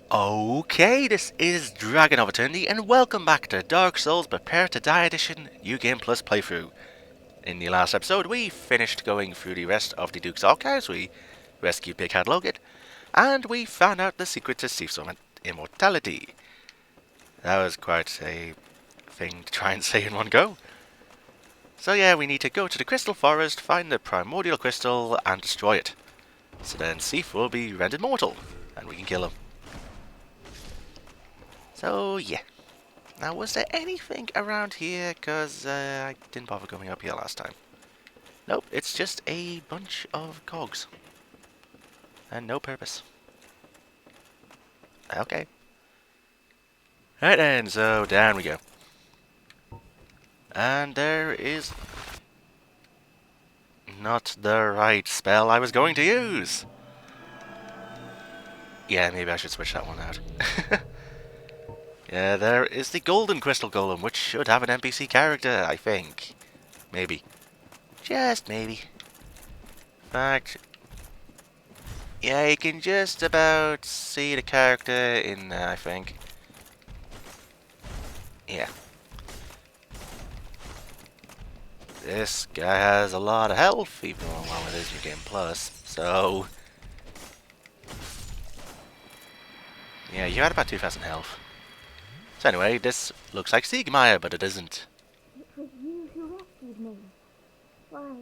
Okay, this is DragonofEternity, and welcome back to Dark Souls Prepare to Die Edition New Game Plus playthrough. In the last episode, we finished going through the rest of the Duke's Archives, we rescued Big Head Logan, and we found out the secret to Thief's immortality. That was quite a thing to try and say in one go. So yeah, we need to go to the Crystal Forest, find the Primordial Crystal, and destroy it. So then Thief will be rendered mortal, and we can kill him. So yeah. Now, was there anything around here? Because I didn't bother going up here last time. Nope, it's just a bunch of cogs. And no purpose. Okay. Right then, so down we go. And there is not the right spell I was going to use. Yeah, maybe I should switch that one out. Yeah, there is the Golden Crystal Golem, which should have an NPC character, I think. Maybe. Just maybe. In fact, yeah, you can just about see the character in there, I think. Yeah. This guy has a lot of health, even along with his New Game Plus, so... yeah, you're at about 2,000 health. So anyway, this looks like Siegmeyer, but it isn't. It was you who rescued me. Why,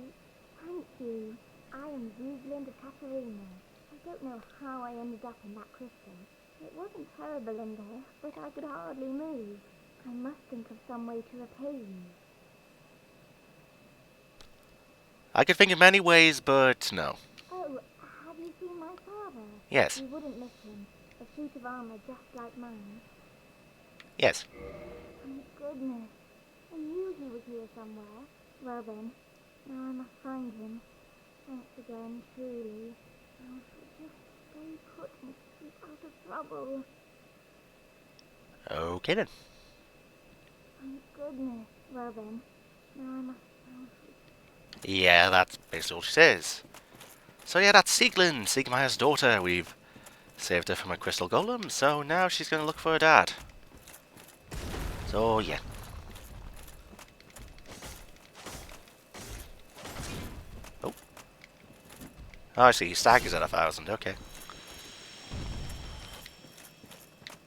thank you. I am Rosalind of Katarina. I don't know how I ended up in that crystal. It wasn't terrible in there, but I could hardly move. I must think of some way to repay you. I could think of many ways, but no. Oh, have you seen my father? Yes. You wouldn't miss him. A suit of armor just like mine. Yes. Thank goodness. I knew he was here somewhere. Well then, now I must find him. Thanks again, truly. Oh, just stay put and keep out of trouble. Okay then. Thank goodness. Well then, now I must... Yeah, that's basically all she says. So yeah, that's Sieglin, Siegmeyer's daughter. We've saved her from a crystal golem, so now she's going to look for her dad. So yeah. Oh. Oh, I see. Stag is at 1,000. Okay.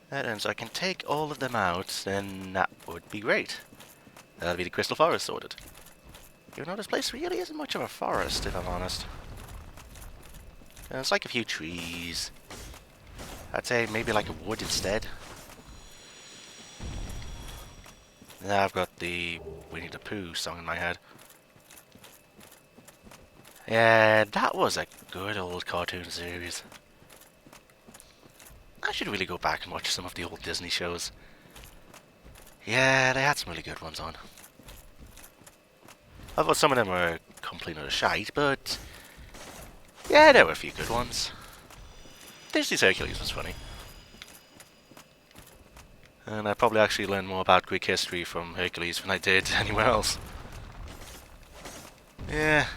And so I can take all of them out, then that would be great. That'll be the Crystal Forest sorted. Even though this place really isn't much of a forest, if I'm honest. It's like a few trees. I'd say maybe like a wood instead. Now I've got the Winnie the Pooh song in my head. Yeah, that was a good old cartoon series. I should really go back and watch some of the old Disney shows. Yeah, they had some really good ones on. I thought some of them were complete utter shite, but yeah, there were a few good ones. Disney's Hercules was funny. And I probably actually learned more about Greek history from Hercules than I did anywhere else. Yeah.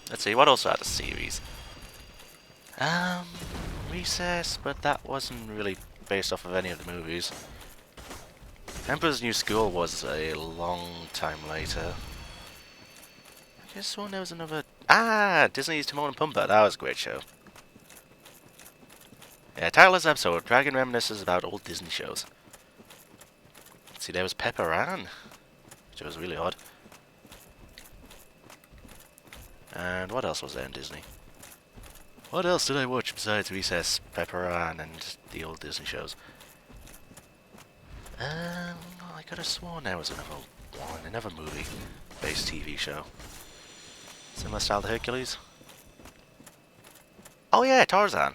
Let's see, what else had a series? Recess, but that wasn't really based off of any of the movies. Emperor's New School was a long time later. I guess when there was another... Ah! Disney's Timon and Pumbaa. That was a great show. Yeah, title of this episode, Dragon Reminisces about old Disney shows. Let's see, there was Pepper Ann, which was really odd. And what else was there in Disney? What else did I watch besides Recess, Pepper Ann, and the old Disney shows? I could have sworn there was another movie-based TV show. Similar style to Hercules. Oh yeah, Tarzan.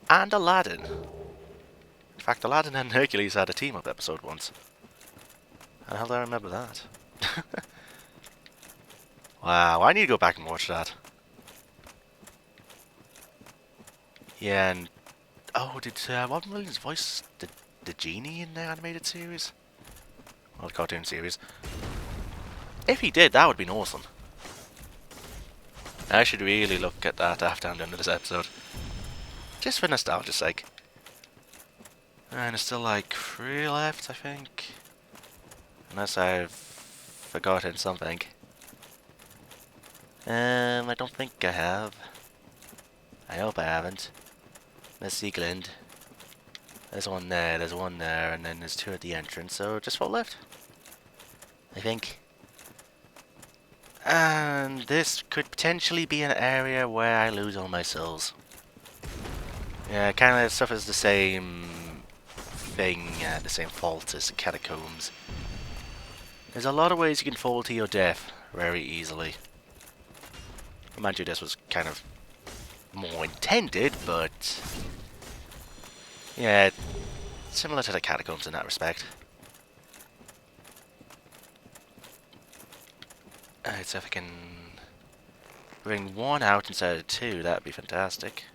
And Aladdin. In fact, Aladdin and Hercules had a team-up episode once. How the hell do I remember that? Wow, I need to go back and watch that. Yeah, and... oh, did Robin Williams voice the genie in the animated series? Or the cartoon series? If he did, that would have been awesome. I should really look at that after I'm done with this episode. Just for nostalgia's sake. And there's still like 3 left, I think. Unless I've forgotten something. I don't think I have. I hope I haven't. Let's see, Glend. There's one there, and then there's 2 at the entrance, so just 4 left. I think. And this could potentially be an area where I lose all my souls. Yeah, it kind of suffers the same thing, the same fault as the catacombs. There's a lot of ways you can fall to your death very easily. Mind you, this was kind of more intended, but yeah, similar to the catacombs in that respect. Alright, so if I can bring 1 out instead of 2, that'd be fantastic.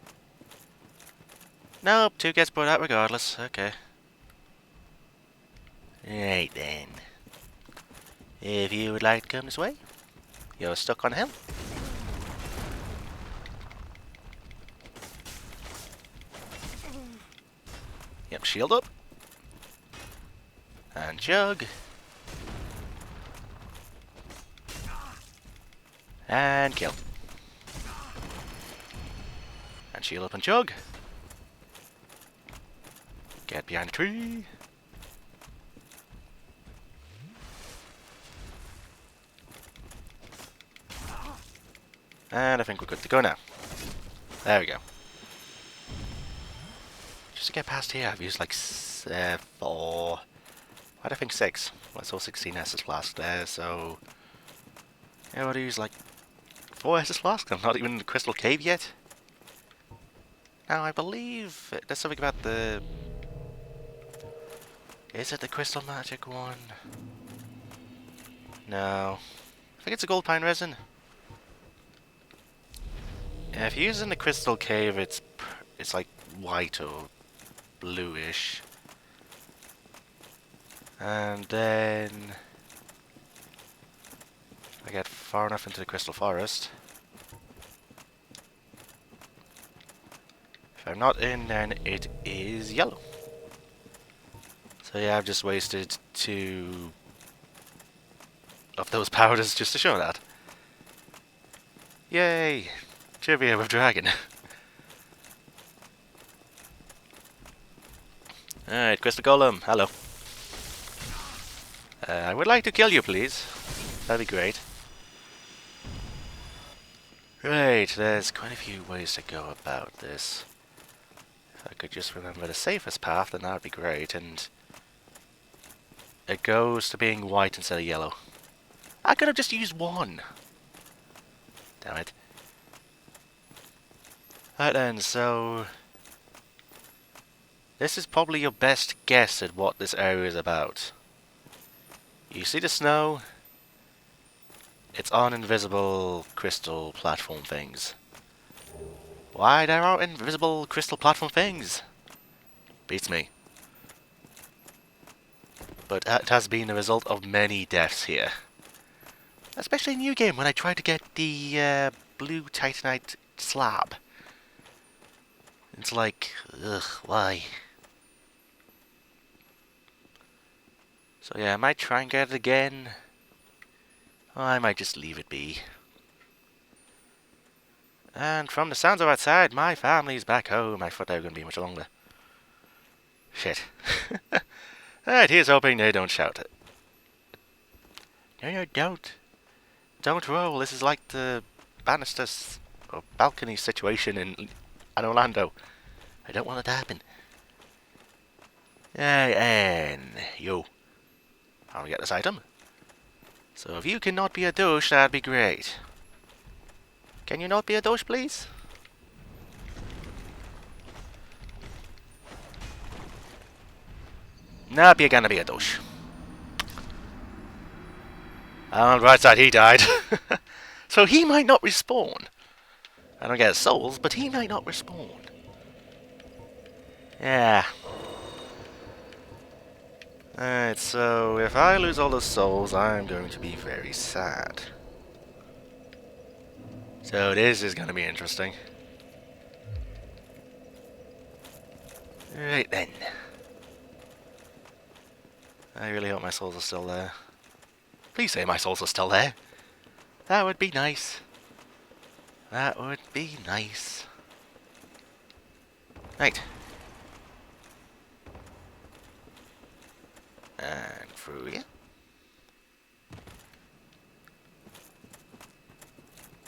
Nope, 2 gets brought out regardless. Okay. Right then. If you would like to come this way, you're stuck on a hill. Yep, shield up. And chug. And kill. And shield up and chug. Get behind the tree. And I think we're good to go now. There we go. Just to get past here, I've used like 4. Why'd I think 6? Well, I saw 16 Estus Flask there, so yeah, what do I use like 4 Estus Flask? I'm not even in the Crystal Cave yet. Now, I believe there's something about the... Is it the Crystal Magic one? No. I think it's a Gold Pine Resin. Yeah, if you're using the Crystal Cave, it's like white or bluish. And then I get far enough into the Crystal Forest. If I'm not in, then it is yellow. So yeah, I've just wasted 2 of those powders just to show that. Yay! Trivia with Dragon. Alright, Crystal Golem, hello. I would like to kill you, please. That'd be great. Right, there's quite a few ways to go about this. If I could just remember the safest path, then that'd be great, and it goes to being white instead of yellow. I could have just used 1. Damn it. Right then, so this is probably your best guess at what this area is about. You see the snow? It's on invisible crystal platform things. Why there are invisible crystal platform things? Beats me. But it has been the result of many deaths here. Especially in New Game when I tried to get the blue titanite slab. It's like, ugh, why? So yeah, I might try and get it again. Or I might just leave it be. And from the sounds of outside, my family's back home. I thought they were going to be much longer. Shit. Alright, here's hoping they don't shout it. No, don't. Don't roll. This is like the banisters or balcony situation in Orlando. I don't want it to happen. And you. I want to get this item. So if you cannot be a douche, that'd be great. Can you not be a douche, please? Nope, you're gonna be a douche. On the right side, he died. So he might not respawn. I don't get his souls, but he might not respawn. Yeah. Alright, so if I lose all those souls, I'm going to be very sad. So this is going to be interesting. Right then. I really hope my souls are still there. Please say my souls are still there. That would be nice. That would be nice. Right. And through here.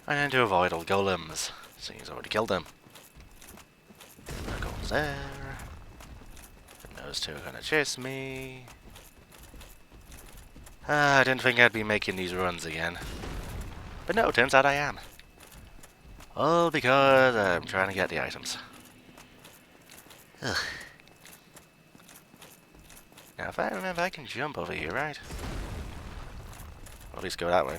And to avoid all golems. So he's already killed them. That goes there. And those two are gonna chase me. I didn't think I'd be making these runs again. But no, turns out I am. All because I'm trying to get the items. Ugh. Now if I remember, I can jump over here, right? Or at least go that way.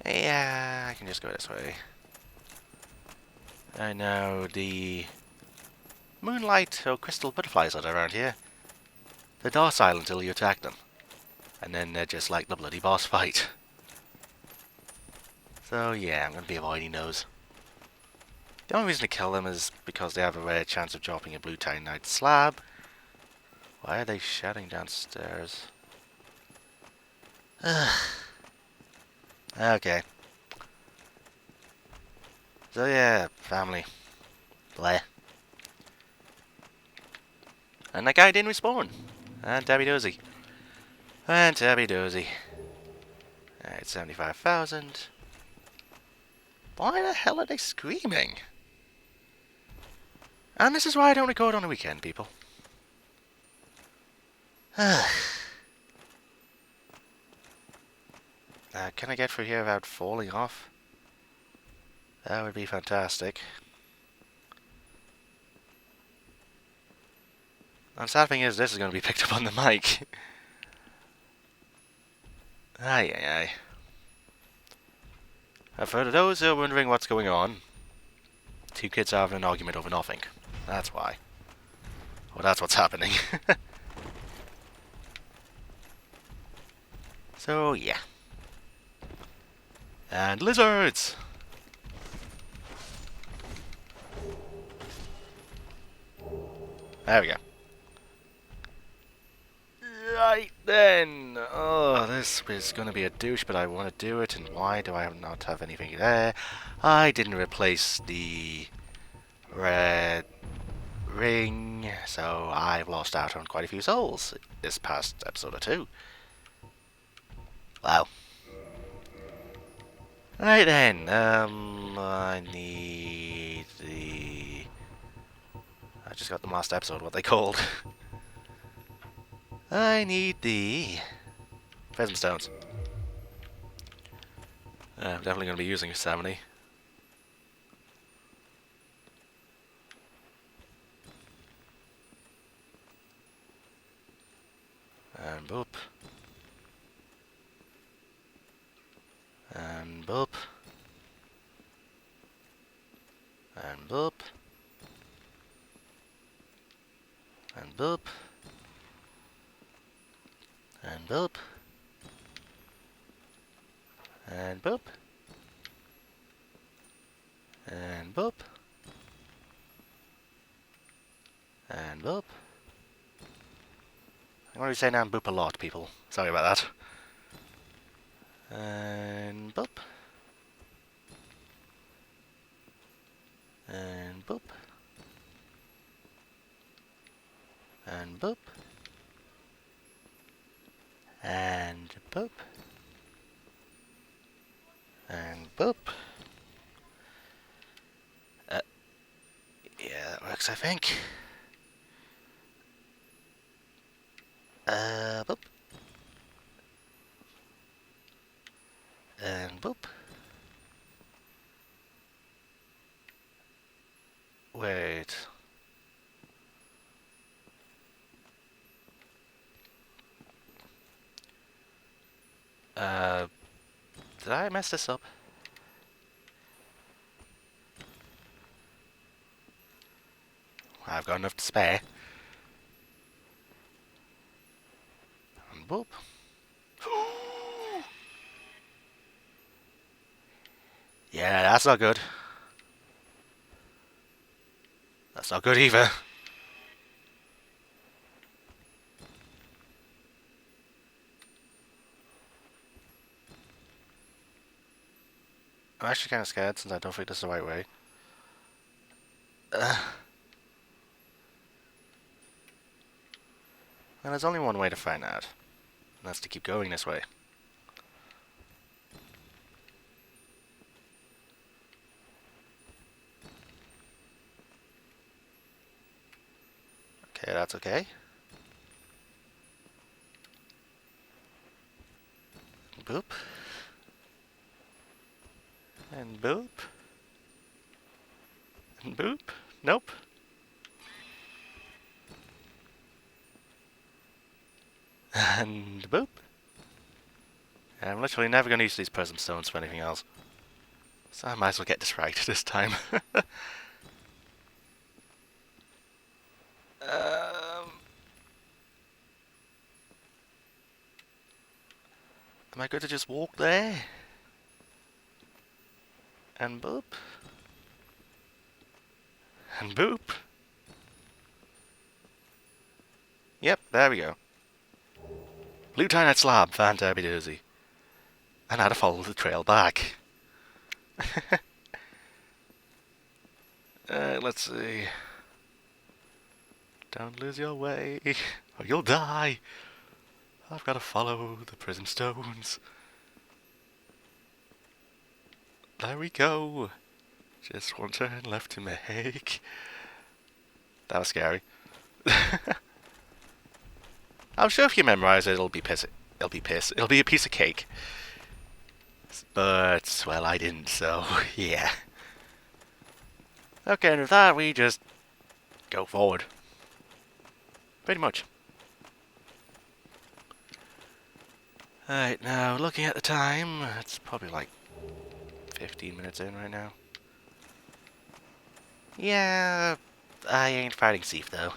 Yeah, I can just go this way. I know the moonlight or crystal butterflies that are around here. They're docile until you attack them. And then they're just like the bloody boss fight. So yeah, I'm going to be avoiding those. The only reason to kill them is because they have a rare chance of dropping a blue titanite slab. Why are they shouting downstairs? Okay. So yeah, family. Bleh. And that guy didn't respawn. And Tabby Dozy. And Tabby Dozy. Alright, 75,000. Why the hell are they screaming? And this is why I don't record on the weekend, people. Can I get through here without falling off? That would be fantastic. And sad thing is, this is going to be picked up on the mic. Aye, aye, aye. For those who are wondering what's going on, two kids are having an argument over nothing. That's why. Well, that's what's happening. So, yeah. And lizards! There we go. Right then. Oh, this is going to be a douche, but I want to do it. And why do I not have anything there? I didn't replace the red ring, so I've lost out on quite a few souls this past episode or two. Wow. Right then. I need the... I just got the last episode, what they called. I need the Prism Stones. I'm definitely going to be using 70. And boop. And boop. And boop. And boop. And boop. And boop. And boop. And boop. I'm going to be saying and boop a lot, people. Sorry about that. And boop. And boop. And boop. And boop. And boop. Yeah, that works, I think. Boop. And boop. Wait. Did I mess this up? I've got enough to spare. And boop. Yeah, that's not good. That's not good either. I'm actually kind of scared since I don't think this is the right way. And there's only one way to find out. And that's to keep going this way. Okay, that's okay. Boop. And boop. And boop. Nope. And boop. I'm literally never going to use these prism stones for anything else. So I might as well get this right this time. Am I going to just walk there? And boop. And boop. Yep, there we go. Blue Tynite Slab, Van Derby Doozy. And I had to follow the trail back. Let's see. Don't lose your way, or you'll die. I've got to follow the prism stones. There we go. Just one turn left to make. That was scary. I'm sure if you memorize it, it'll be piss. It'll be piss. It'll be a piece of cake. But, well, I didn't, so yeah. Okay, and with that, we just go forward. Pretty much. Alright, now, looking at the time, it's probably like 15 minutes in right now. Yeah, I ain't fighting Thief, though.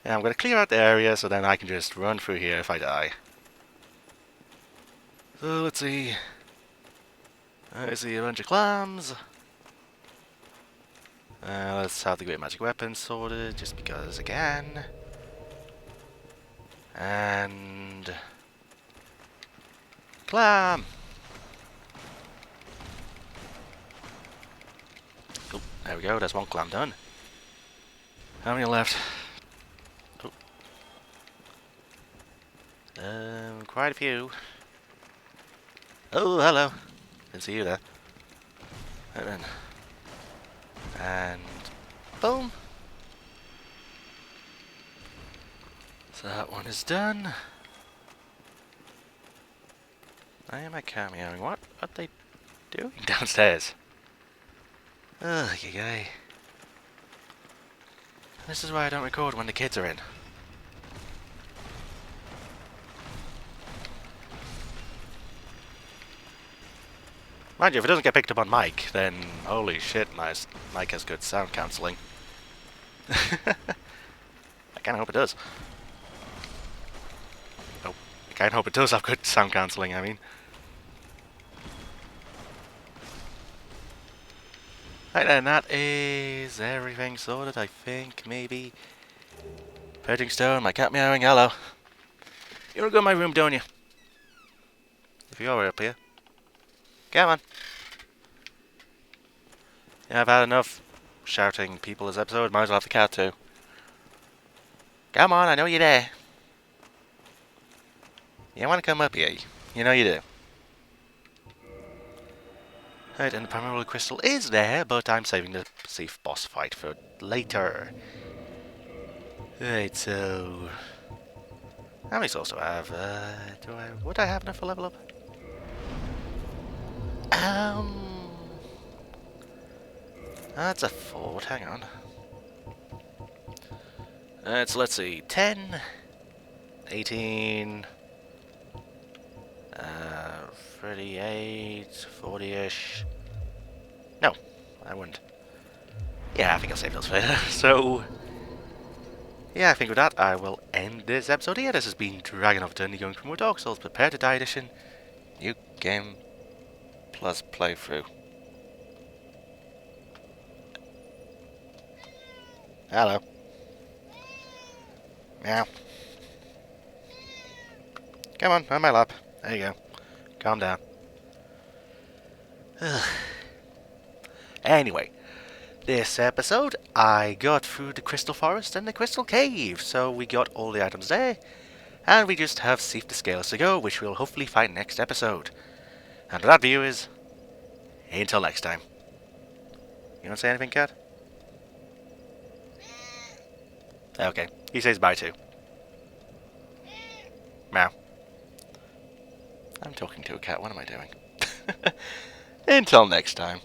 Yeah, I'm gonna clear out the area so then I can just run through here if I die. So, let's see. I see a bunch of clams. Let's have the Great Magic Weapon sorted, just because again. And... clam! Oh, there we go, there's one clam done. How many left? Oh. Quite a few. Oh, hello. Didn't see you there. And then... and... boom! So that one is done. I am cameoing. What are they doing downstairs? Ugh, guy. This is why I don't record when the kids are in. Mind you, if it doesn't get picked up on mic, then holy shit, my mic has good sound cancelling. I kinda hope it does. Oh, I kinda hope it does have good sound cancelling, I mean. Right then, that is everything sorted, I think, maybe. Purging stone, my cat meowing, hello. You wanna go in my room, don't you? If you're up here. Come on. Yeah, I've had enough shouting people this episode, might as well have the cat too. Come on, I know you're there. You wanna come up here? You know you do. Right, and the Primal Crystal is there, but I'm saving the Thief boss fight for later. Right, so... how many souls do I have? Would I have enough for level up? That's a fort, hang on. So let's see, 10, 18, 38, 40-ish. No, I wouldn't. Yeah, I think I'll save those for later. So, yeah, I think with that, I will end this episode here. This has been DragonofEternity going through more Dark Souls Prepare to Die Edition. New game plus playthrough. Hello. Meow. Come on my lap. There you go. Calm down. Anyway, this episode, I got through the Crystal Forest and the Crystal Cave, so we got all the items there, and we just have Seif the Scales to go, which we'll hopefully find next episode. And for that, viewers, until next time. You want to say anything, Cat? Okay, he says bye too. Meow. I'm talking to a cat, what am I doing? Until next time.